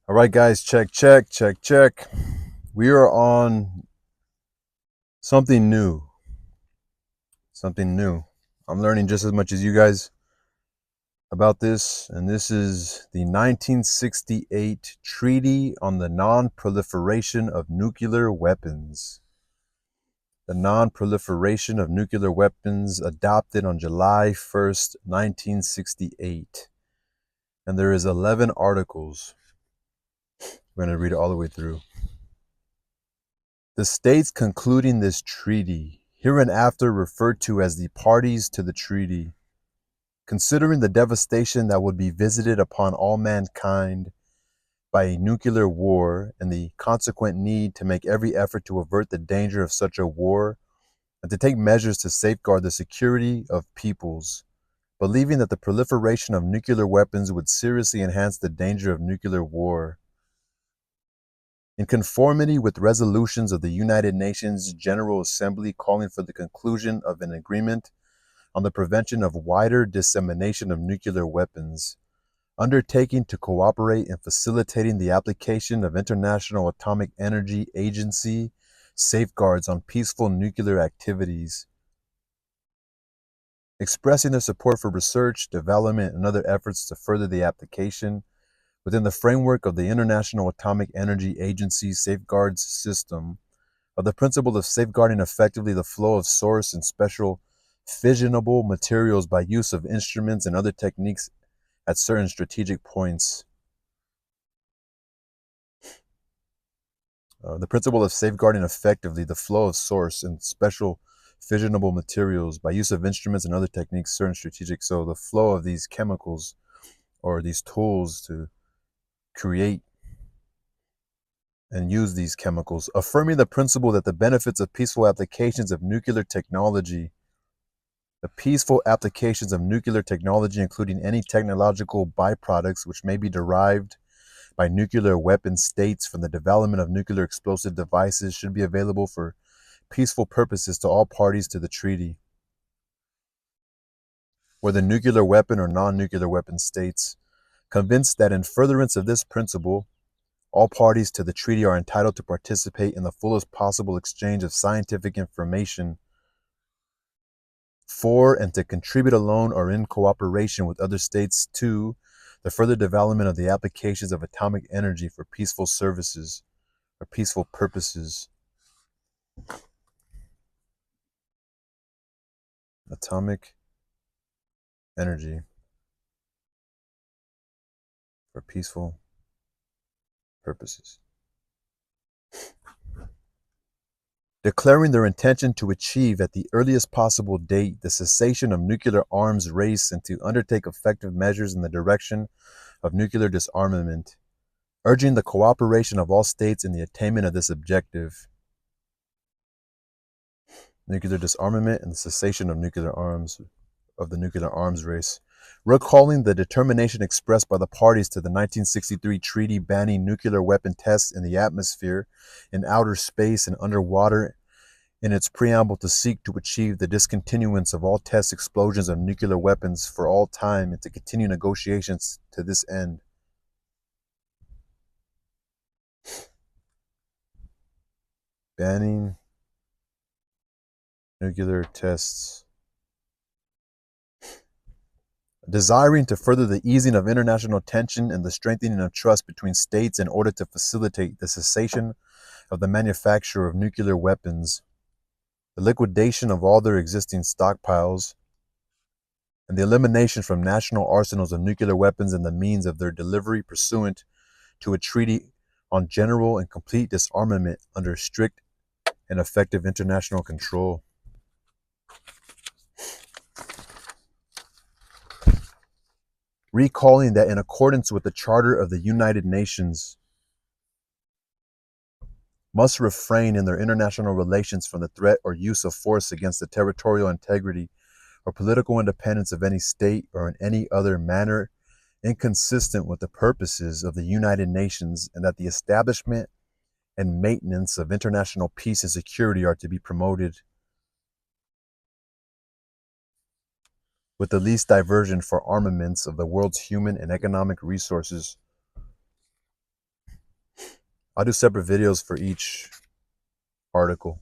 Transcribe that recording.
All right, guys, check. We are on something new. Something new. I'm learning just as much as you guys about this, and this is the 1968 Treaty on the Non-Proliferation of Nuclear Weapons. The Non-Proliferation of Nuclear Weapons adopted on July 1st, 1968. And there is 11 articles. We're going to read it all the way through. The states concluding this treaty, hereinafter referred to as the parties to the treaty, considering the devastation that would be visited upon all mankind by a nuclear war and the consequent need to make every effort to avert the danger of such a war and to take measures to safeguard the security of peoples, believing that the proliferation of nuclear weapons would seriously enhance the danger of nuclear war. In conformity with resolutions of the United Nations General Assembly calling for the conclusion of an agreement on the prevention of wider dissemination of nuclear weapons, undertaking to cooperate in facilitating the application of International Atomic Energy Agency safeguards on peaceful nuclear activities, expressing their support for research, development, and other efforts to further the application within the framework of the International Atomic Energy Agency safeguards system of the principle of safeguarding effectively the flow of source and special fissionable materials by use of instruments and other techniques at certain strategic points. The principle of safeguarding effectively the flow of source and special fissionable materials by use of instruments and other techniques, certain strategic. So the flow of these chemicals or these tools to create and use these chemicals, affirming the principle that the benefits of peaceful applications of nuclear technology, the peaceful applications of nuclear technology, including any technological byproducts which may be derived by nuclear weapon states from the development of nuclear explosive devices, should be available for peaceful purposes to all parties to the treaty, whether nuclear weapon or non-nuclear weapon states, convinced that in furtherance of this principle, all parties to the treaty are entitled to participate in the fullest possible exchange of scientific information for and to contribute alone or in cooperation with other states to the further development of the applications of atomic energy for peaceful services or peaceful purposes. Atomic energy for peaceful purposes. Declaring their intention to achieve at the earliest possible date the cessation of nuclear arms race and to undertake effective measures in the direction of nuclear disarmament, urging the cooperation of all states in the attainment of this objective. Nuclear disarmament and the cessation of nuclear arms, of the nuclear arms race. Recalling the determination expressed by the parties to the 1963 treaty banning nuclear weapon tests in the atmosphere, in outer space, and underwater, in its preamble to seek to achieve the discontinuance of all test explosions of nuclear weapons for all time and to continue negotiations to this end. Banning nuclear tests. Desiring to further the easing of international tension and the strengthening of trust between states in order to facilitate the cessation of the manufacture of nuclear weapons, the liquidation of all their existing stockpiles, and the elimination from national arsenals of nuclear weapons and the means of their delivery pursuant to a treaty on general and complete disarmament under strict and effective international control. Recalling that in accordance with the Charter of the United Nations, must refrain in their international relations from the threat or use of force against the territorial integrity or political independence of any state or in any other manner inconsistent with the purposes of the United Nations, and that the establishment and maintenance of international peace and security are to be promoted with the least diversion for armaments of the world's human and economic resources. I'll do separate videos for each article.